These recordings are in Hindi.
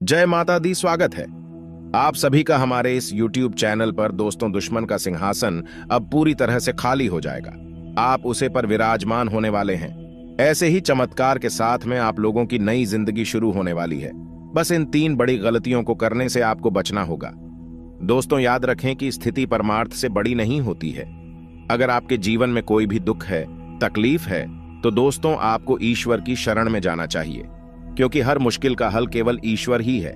जय माता दी। स्वागत है आप सभी का हमारे इस YouTube चैनल पर। दोस्तों, दुश्मन का सिंहासन अब पूरी तरह से खाली हो जाएगा। आप उसे पर विराजमान होने वाले हैं। ऐसे ही चमत्कार के साथ में आप लोगों की नई जिंदगी शुरू होने वाली है। बस इन 3 बड़ी गलतियों को करने से आपको बचना होगा। दोस्तों, याद रखें कि स्थिति परमार्थ से बड़ी नहीं होती है। अगर आपके जीवन में कोई भी दुख है, तकलीफ है, तो दोस्तों आपको ईश्वर की शरण में जाना चाहिए, क्योंकि हर मुश्किल का हल केवल ईश्वर ही है।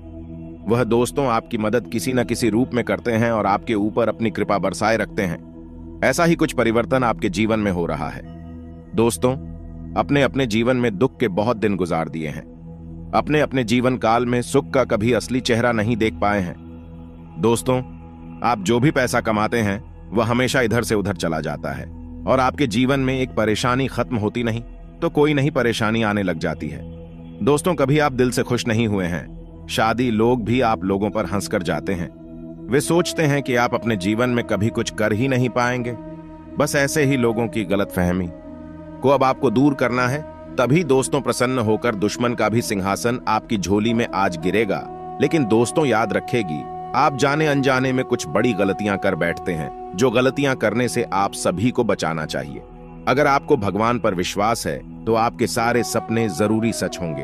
वह दोस्तों आपकी मदद किसी न किसी रूप में करते हैं और आपके ऊपर अपनी कृपा बरसाए रखते हैं। ऐसा ही कुछ परिवर्तन आपके जीवन में हो रहा है। दोस्तों, अपने अपने जीवन में दुख के बहुत दिन गुजार दिए हैं। अपने अपने जीवन काल में सुख का कभी असली चेहरा नहीं देख पाए हैं। दोस्तों, आप जो भी पैसा कमाते हैं वह हमेशा इधर से उधर चला जाता है और आपके जीवन में एक परेशानी खत्म होती नहीं तो कोई नहीं परेशानी आने लग जाती है। दोस्तों, कभी आप दिल से खुश नहीं हुए हैं। शादी लोग भी आप लोगों पर हंसकर जाते हैं। वे सोचते हैं कि आप अपने जीवन में कभी कुछ कर ही नहीं पाएंगे। बस ऐसे ही लोगों की गलतफहमी को अब आपको दूर करना है। तभी दोस्तों प्रसन्न होकर दुश्मन का भी सिंहासन आपकी झोली में आज गिरेगा। लेकिन दोस्तों, याद रखेगी, आप जाने अनजाने में कुछ बड़ी गलतियां कर बैठते हैं, जो गलतियां करने से आप सभी को बचाना चाहिए। अगर आपको भगवान पर विश्वास है तो आपके सारे सपने जरूरी सच होंगे।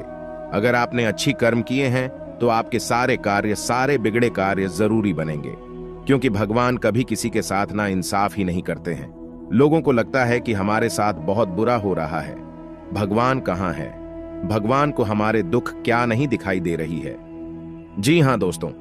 अगर आपने अच्छी कर्म किए हैं तो आपके सारे कार्य, सारे बिगड़े कार्य जरूरी बनेंगे, क्योंकि भगवान कभी किसी के साथ ना इंसाफ ही नहीं करते हैं। लोगों को लगता है कि हमारे साथ बहुत बुरा हो रहा है। भगवान कहाँ है? भगवान को हमारे दुख क्या नहीं दिखाई दे रही है? जी हाँ दोस्तों,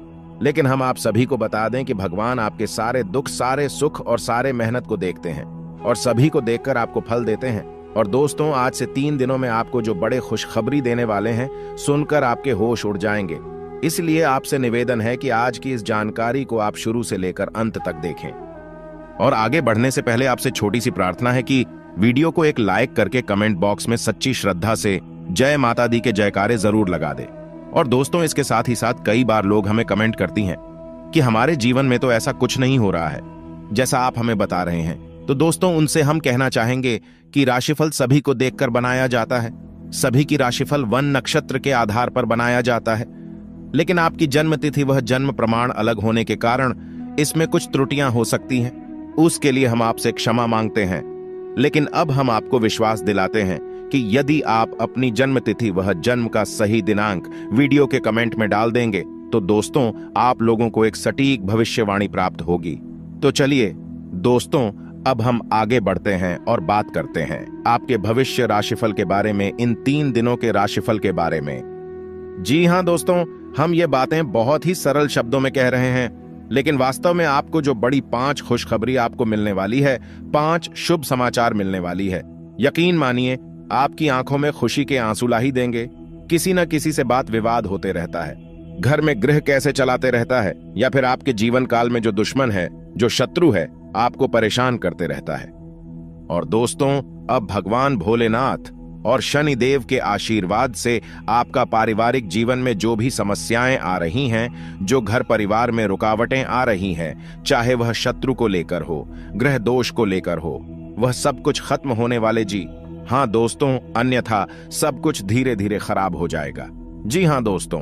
लेकिन हम आप सभी को बता दें कि भगवान आपके सारे दुख, सारे सुख और सारे मेहनत को देखते हैं और सभी को देखकर आपको फल देते हैं। और दोस्तों, आज से 3 दिनों में आपको जो बड़े खुशखबरी देने वाले हैं, सुनकर आपके होश उड़ जाएंगे। इसलिए आपसे निवेदन है कि आज की इस जानकारी को आप शुरू से लेकर अंत तक देखें। और आगे बढ़ने से पहले आपसे छोटी सी प्रार्थना है कि वीडियो को एक लाइक करके कमेंट बॉक्स में सच्ची श्रद्धा से जय माता दी के जयकारे जरूर लगा दे। और दोस्तों, इसके साथ ही साथ कई बार लोग हमें कमेंट करती हैं कि हमारे जीवन में तो ऐसा कुछ नहीं हो रहा है जैसा आप हमें बता रहे हैं। तो दोस्तों, उनसे हम कहना चाहेंगे कि राशिफल सभी को देखकर बनाया जाता है। सभी की राशिफल वन नक्षत्र के आधार पर बनाया जाता है, लेकिन आपकी जन्म तिथि, वह जन्म प्रमाण अलग होने के कारण इसमें कुछ त्रुटियां हो सकती हैं। उसके लिए हम आपसे क्षमा मांगते हैं। लेकिन अब हम आपको विश्वास दिलाते हैं कि यदि आप अपनी जन्म तिथि, वह जन्म का सही दिनांक वीडियो के कमेंट में डाल देंगे तो दोस्तों आप लोगों को एक सटीक भविष्यवाणी प्राप्त होगी। तो चलिए दोस्तों, अब हम आगे बढ़ते हैं और बात करते हैं आपके भविष्य राशिफल के बारे में, इन 3 दिनों के राशिफल के बारे में। जी हां दोस्तों, हम ये बातें बहुत ही सरल शब्दों में कह रहे हैं, लेकिन वास्तव में आपको जो बड़ी 5 खुशखबरी आपको मिलने वाली है, 5 शुभ समाचार मिलने वाली है, यकीन मानिए आपकी आंखों में खुशी के आंसू ला ही देंगे। किसी न किसी से बात विवाद होते रहता है, घर में गृह कैसे चलाते रहता है, या फिर आपके जीवन काल में जो दुश्मन है, जो शत्रु है, आपको परेशान करते रहता है। और दोस्तों, अब भगवान भोलेनाथ और शनि देव के आशीर्वाद से आपका पारिवारिक जीवन में जो भी समस्याएं आ रही हैं, जो घर परिवार में रुकावटें आ रही हैं, चाहे वह शत्रु को लेकर हो, ग्रह दोष को लेकर हो, वह सब कुछ खत्म होने वाले। जी हाँ दोस्तों, अन्यथा सब कुछ धीरे धीरे खराब हो जाएगा। जी हाँ दोस्तों,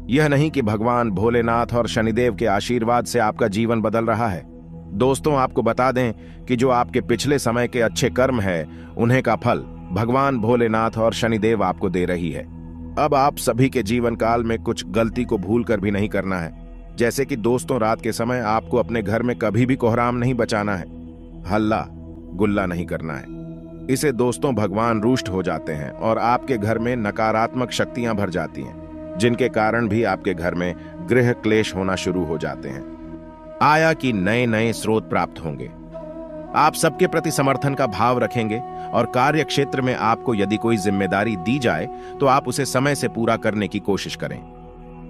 यह नहीं कि भगवान भोलेनाथ और शनिदेव के आशीर्वाद से आपका जीवन बदल रहा है। दोस्तों, आपको बता दें कि जो आपके पिछले समय के अच्छे कर्म है, उन्हें का फल भगवान भोलेनाथ और शनिदेव आपको दे रही है। अब आप सभी के जीवन काल में कुछ गलती को भूल कर भी नहीं करना है। जैसे कि दोस्तों, रात के समय आपको अपने घर में कभी भी कोहराम नहीं बचाना है, हल्ला गुल्ला नहीं करना है। इसे दोस्तों भगवान रुष्ट हो जाते हैं और आपके घर में नकारात्मक शक्तियां भर जाती हैं, जिनके कारण भी आपके घर में गृह क्लेश होना शुरू हो जाते हैं। आया कि नए नए स्रोत प्राप्त होंगे। आप सबके प्रति समर्थन का भाव रखेंगे और कार्य क्षेत्र में आपको यदि कोई जिम्मेदारी दी जाए तो आप उसे समय से पूरा करने की कोशिश करें।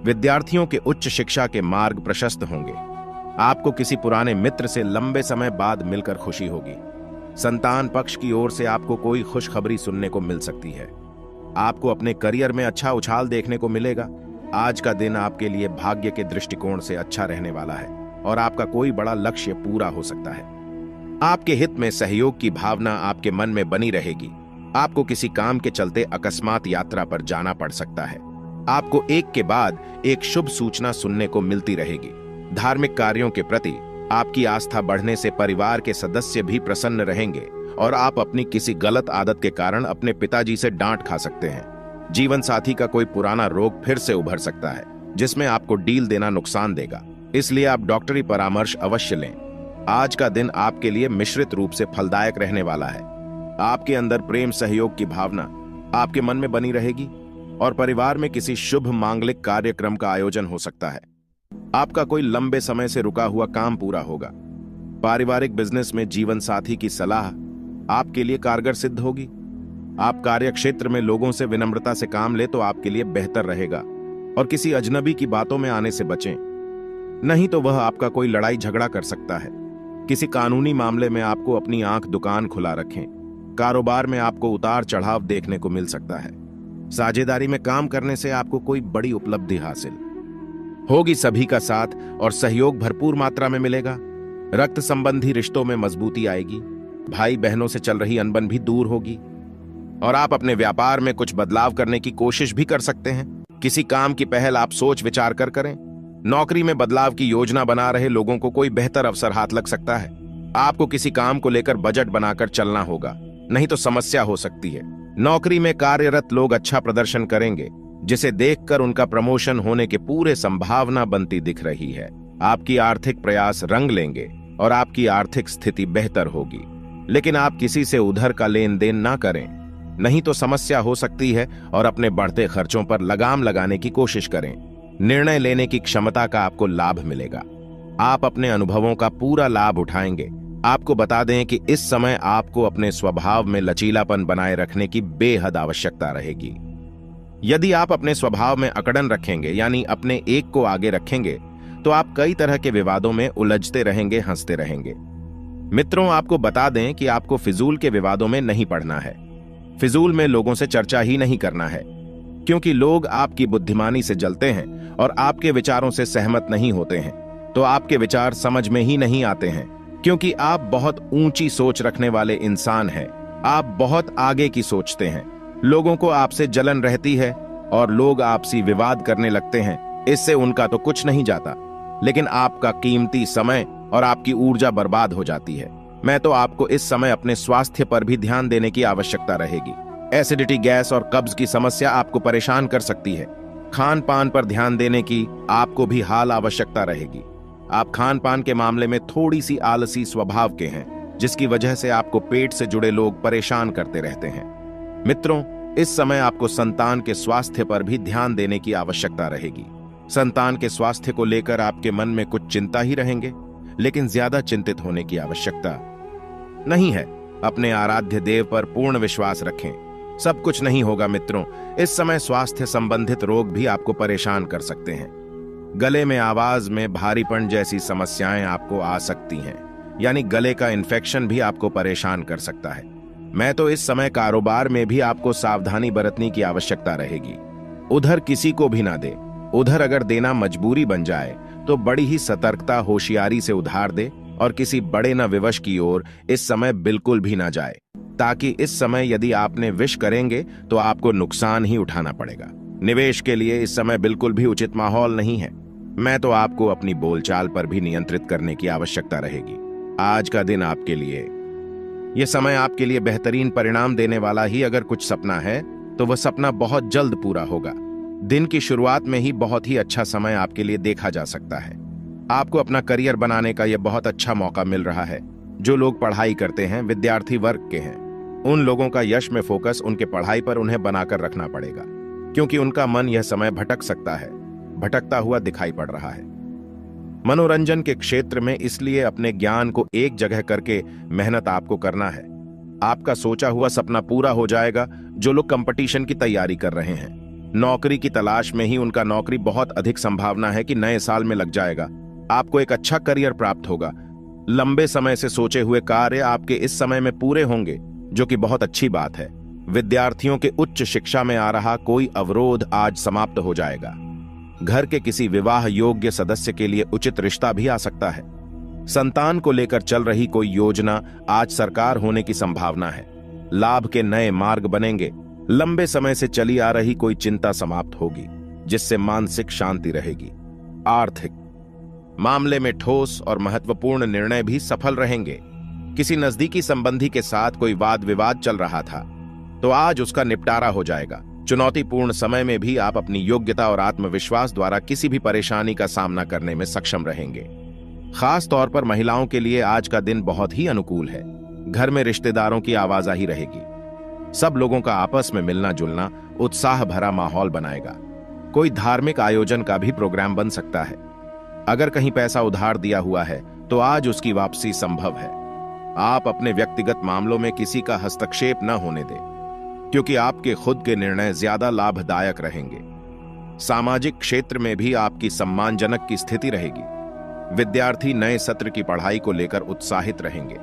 विद्यार्थियों के उच्च शिक्षा के मार्ग प्रशस्त होंगे। आपको किसी पुराने मित्र से लंबे समय बाद मिलकर खुशी होगी। संतान पक्ष की ओर से आपको कोई खुशखबरी सुनने को मिल सकती है। आपको अपने करियर में अच्छा उछाल देखने को मिलेगा। आज का दिन आपके लिए भाग्य के दृष्टिकोण से अच्छा रहने वाला है और आपका कोई बड़ा लक्ष्य पूरा हो सकता है। आपके हित में सहयोग की भावना आपके मन में बनी रहेगी। आपको किसी काम के चलते अकस्मात यात्रा पर जाना पड़ सकता है। आपको एक के बाद एक शुभ सूचना सुनने को मिलती रहेगी। धार्मिक कार्यों के प्रति आपकी आस्था बढ़ने से परिवार के सदस्य भी प्रसन्न रहेंगे और आप अपनी किसी गलत आदत के कारण अपने पिताजी से डांट खा सकते हैं। जीवन साथी का कोई पुराना रोग फिर से उभर सकता है, जिसमें आपको डील देना नुकसान देगा, इसलिए आप डॉक्टरी परामर्श अवश्य लें। आज का दिन आपके लिए मिश्रित रूप से फलदायक रहने वाला है। आपके अंदर प्रेम सहयोग की भावना आपके मन में बनी रहेगी और परिवार में किसी शुभ मांगलिक कार्यक्रम का आयोजन हो सकता है। आपका कोई लंबे समय से रुका हुआ काम पूरा होगा। पारिवारिक बिजनेस में जीवन साथी की सलाह आपके लिए कारगर सिद्ध होगी। आप कार्य क्षेत्र में लोगों से विनम्रता से काम ले तो आपके लिए बेहतर रहेगा और किसी अजनबी की बातों में आने से बचें, नहीं तो वह आपका कोई लड़ाई झगड़ा कर सकता है। किसी कानूनी मामले में आपको अपनी आंख दुकान खुला रखें। कारोबार में आपको उतार चढ़ाव देखने को मिल सकता है। साझेदारी में काम करने से आपको कोई बड़ी उपलब्धि हासिल होगी। सभी का साथ और सहयोग भरपूर मात्रा में मिलेगा। रक्त संबंधी रिश्तों में मजबूती आएगी। भाई बहनों से चल रही अनबन भी दूर होगी और आप अपने व्यापार में कुछ बदलाव करने की कोशिश भी कर सकते हैं। किसी काम की पहल आप सोच विचार कर करें। नौकरी में बदलाव की योजना बना रहे लोगों को कोई बेहतर अवसर हाथ लग सकता है। आपको किसी काम को लेकर बजट बनाकर चलना होगा, नहीं तो समस्या हो सकती है। नौकरी में कार्यरत लोग अच्छा प्रदर्शन करेंगे, जिसे देखकर उनका प्रमोशन होने के पूरे संभावना बनती दिख रही है। आपकी आर्थिक प्रयास रंग लेंगे और आपकी आर्थिक स्थिति बेहतर होगी, लेकिन आप किसी से उधार का लेन देन ना करें, नहीं तो समस्या हो सकती है और अपने बढ़ते खर्चों पर लगाम लगाने की कोशिश करें। निर्णय लेने की क्षमता का आपको लाभ मिलेगा। आप अपने अनुभवों का पूरा लाभ उठाएंगे। आपको बता दें कि इस समय आपको अपने स्वभाव में लचीलापन बनाए रखने की बेहद आवश्यकता रहेगी। यदि आप अपने स्वभाव में अकड़न रखेंगे, यानी अपने एक को आगे रखेंगे, तो आप कई तरह के विवादों में उलझते रहेंगे, हंसते रहेंगे। मित्रों, आपको बता दें कि आपको फिजूल के विवादों में नहीं पड़ना है। फिजूल में लोगों से चर्चा ही नहीं करना है, क्योंकि लोग आपकी बुद्धिमानी से जलते हैं और आपके विचारों से सहमत नहीं होते हैं, तो आपके विचार समझ में ही नहीं आते हैं, क्योंकि आप बहुत ऊंची सोच रखने वाले इंसान हैं। आप बहुत आगे की सोचते हैं। लोगों को आपसे जलन रहती है और लोग आपसी विवाद करने लगते हैं। इससे उनका तो कुछ नहीं जाता, लेकिन आपका कीमती समय और आपकी ऊर्जा बर्बाद हो जाती है। मैं तो आपको इस समय अपने स्वास्थ्य पर भी ध्यान देने की आवश्यकता रहेगी। एसिडिटी, गैस और कब्ज की समस्या आपको परेशान कर सकती है। खान पान पर ध्यान देने की आपको भी हाल आवश्यकता रहेगी। आप खान पान के मामले में थोड़ी सी आलसी स्वभाव के हैं, जिसकी वजह से आपको पेट से जुड़े लोग परेशान करते रहते हैं। मित्रों, इस समय आपको संतान के स्वास्थ्य पर भी ध्यान देने की आवश्यकता रहेगी। संतान के स्वास्थ्य को लेकर आपके मन में कुछ चिंता ही रहेंगे, लेकिन ज्यादा चिंतित होने की आवश्यकता नहीं है। अपने आराध्य देव पर पूर्ण विश्वास रखें। सब कुछ नहीं होगा मित्रों। इस समय स्वास्थ्य संबंधित रोग भी आपको परेशान कर सकते हैं। गले में आवाज में भारीपन जैसी समस्याएं आपको आ सकती हैं, यानी गले का इन्फेक्शन भी आपको परेशान कर सकता है। मैं तो इस समय कारोबार में भी आपको सावधानी बरतने की आवश्यकता रहेगी। उधर किसी को भी ना दे। उधर अगर देना मजबूरी बन जाए तो बड़ी ही सतर्कता, होशियारी से उधार दे और किसी बड़े न विवश की ओर इस समय बिल्कुल भी ना जाए, ताकि इस समय यदि आपने विश करेंगे तो आपको नुकसान ही उठाना पड़ेगा। निवेश के लिए इस समय बिल्कुल भी उचित माहौल नहीं है। मैं तो आपको अपनी बोलचाल पर भी नियंत्रित करने की आवश्यकता रहेगी। आज का दिन आपके लिए, यह समय आपके लिए बेहतरीन परिणाम देने वाला ही अगर कुछ सपना है तो वह सपना बहुत जल्द पूरा होगा। दिन की शुरुआत में ही बहुत ही अच्छा समय आपके लिए देखा जा सकता है। आपको अपना करियर बनाने का यह बहुत अच्छा मौका मिल रहा है। जो लोग पढ़ाई करते हैं, विद्यार्थी वर्ग के हैं, उन लोगों का यश में फोकस उनके पढ़ाई पर उन्हें बनाकर रखना पड़ेगा, क्योंकि उनका मन यह समय भटक सकता है, भटकता हुआ दिखाई पड़ रहा है। मनोरंजन के क्षेत्र में इसलिए अपने ज्ञान को एक जगह करके मेहनत आपको करना है। आपका सोचा हुआ सपना पूरा हो जाएगा। जो लोग कंपटीशन की तैयारी कर रहे हैं, नौकरी की तलाश में ही उनका नौकरी बहुत अधिक संभावना है कि नए साल में लग जाएगा। आपको एक अच्छा करियर प्राप्त होगा। लंबे समय से सोचे हुए कार्य आपके इस समय में पूरे होंगे, जो कि बहुत अच्छी बात है। विद्यार्थियों के उच्च शिक्षा में आ रहा कोई अवरोध आज समाप्त हो जाएगा। घर के किसी विवाह योग्य सदस्य के लिए उचित रिश्ता भी आ सकता है। संतान को लेकर चल रही कोई योजना आज साकार होने की संभावना है। लाभ के नए मार्ग बनेंगे। लंबे समय से चली आ रही कोई चिंता समाप्त होगी। जिससे मानसिक शांति रहेगी। आर्थिक मामले में ठोस और महत्वपूर्ण निर्णय भी सफल रहेंगे। किसी नजदीकी संबंधी के साथ कोई वाद विवाद चल रहा था तो आज उसका निपटारा हो जाएगा। चुनौतीपूर्ण समय में भी आप अपनी योग्यता और आत्मविश्वास द्वारा किसी भी परेशानी का सामना करने में सक्षम रहेंगे। खास तौर पर महिलाओं के लिए आज का दिन बहुत ही अनुकूल है। घर में रिश्तेदारों की आवाजाही रहेगी। सब लोगों का आपस में मिलना जुलना उत्साह भरा माहौल बनाएगा। कोई धार्मिक आयोजन का भी प्रोग्राम बन सकता है। अगर कहीं पैसा उधार दिया हुआ है तो आज उसकी वापसी संभव है। आप अपने व्यक्तिगत मामलों में किसी का हस्तक्षेप न होने दें, क्योंकि आपके खुद के निर्णय ज्यादा लाभदायक रहेंगे। सामाजिक क्षेत्र में भी आपकी सम्मानजनक की स्थिति रहेगी। विद्यार्थी नए सत्र की पढ़ाई को लेकर उत्साहित रहेंगे।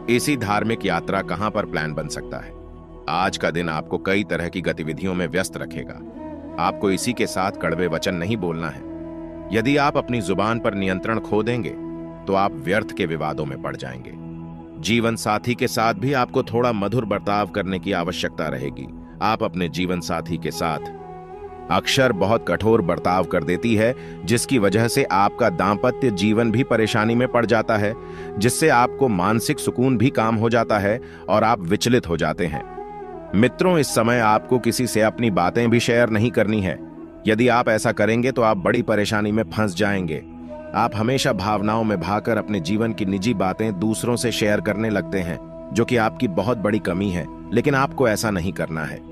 इसी धार्मिक यात्रा कहां पर प्लान बन सकता है। आज का दिन आपको कई तरह की गतिविधियों में व्यस्त रखेगा। आपको इसी के साथ कड़वे वचन नहीं बोलना है। यदि आप अपनी जुबान पर नियंत्रण खो देंगे तो आप व्यर्थ के विवादों में पड़ जाएंगे। जीवन साथी के साथ भी आपको थोड़ा मधुर बर्ताव करने की आवश्यकता रहेगी। आप अपने जीवन साथी के साथ अक्सर बहुत कठोर बर्ताव कर देती है, जिसकी वजह से आपका दांपत्य जीवन भी परेशानी में पड़ जाता है, जिससे आपको मानसिक सुकून भी काम हो जाता है और आप विचलित हो जाते हैं। मित्रों, इस समय आपको किसी से अपनी बातें भी शेयर नहीं करनी है। यदि आप ऐसा करेंगे तो आप बड़ी परेशानी में फंस जाएंगे। आप हमेशा भावनाओं में भाकर अपने जीवन की निजी बातें दूसरों से शेयर करने लगते हैं, जो कि आपकी बहुत बड़ी कमी है, लेकिन आपको ऐसा नहीं करना है।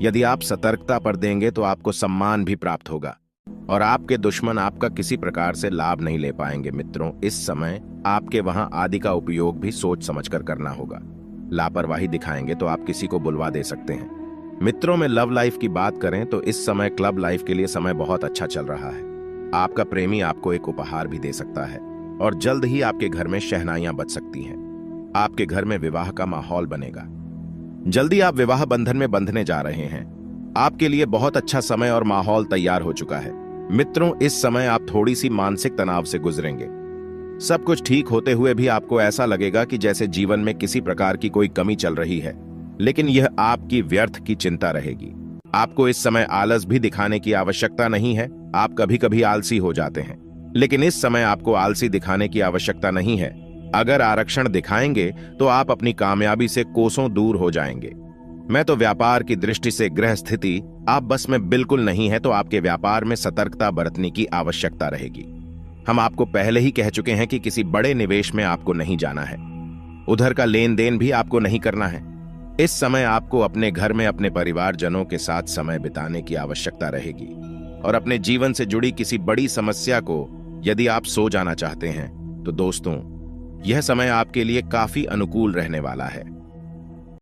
यदि आप सतर्कता पर देंगे तो आपको सम्मान भी प्राप्त होगा और आपके दुश्मन आपका किसी प्रकार से लाभ नहीं ले पाएंगे। मित्रों, इस समय आपके वहां आदि का उपयोग भी सोच समझकर करना होगा। लापरवाही दिखाएंगे तो आप किसी को बुलवा दे सकते हैं। मित्रों में लव लाइफ की बात करें तो इस समय क्लब लाइफ के लिए समय बहुत अच्छा चल रहा है। आपका प्रेमी आपको एक उपहार भी दे सकता है और जल्द ही आपके घर में शहनाइयां बज सकती हैं। आपके घर में विवाह का माहौल बनेगा। जल्दी आप विवाह बंधन में बंधने जा रहे हैं। आपके लिए बहुत अच्छा समय और माहौल तैयार हो चुका है। मित्रों, इस समय आप थोड़ी सी मानसिक तनाव से गुजरेंगे। सब कुछ ठीक होते हुए भी आपको ऐसा लगेगा कि जैसे जीवन में किसी प्रकार की कोई कमी चल रही है, लेकिन यह आपकी व्यर्थ की चिंता रहेगी। आपको इस समय आलस भी दिखाने की आवश्यकता नहीं है। आप कभी कभी आलसी हो जाते हैं, लेकिन इस समय आपको आलसी दिखाने की आवश्यकता नहीं है। अगर आरक्षण दिखाएंगे तो आप अपनी कामयाबी से कोसों दूर हो जाएंगे। मैं तो व्यापार की दृष्टि से ग्रह स्थिति आप बस में बिल्कुल नहीं है, तो आपके व्यापार में सतर्कता बरतने की आवश्यकता रहेगी। हम आपको पहले ही कह चुके हैं कि किसी बड़े निवेश में आपको नहीं जाना है। उधर का लेन देन भी आपको नहीं करना है। इस समय आपको अपने घर में अपने परिवारजनों के साथ समय बिताने की आवश्यकता रहेगी और अपने जीवन से जुड़ी किसी बड़ी समस्या को यदि आप सो जाना चाहते हैं तो दोस्तों, यह समय आपके लिए काफी अनुकूल रहने वाला है।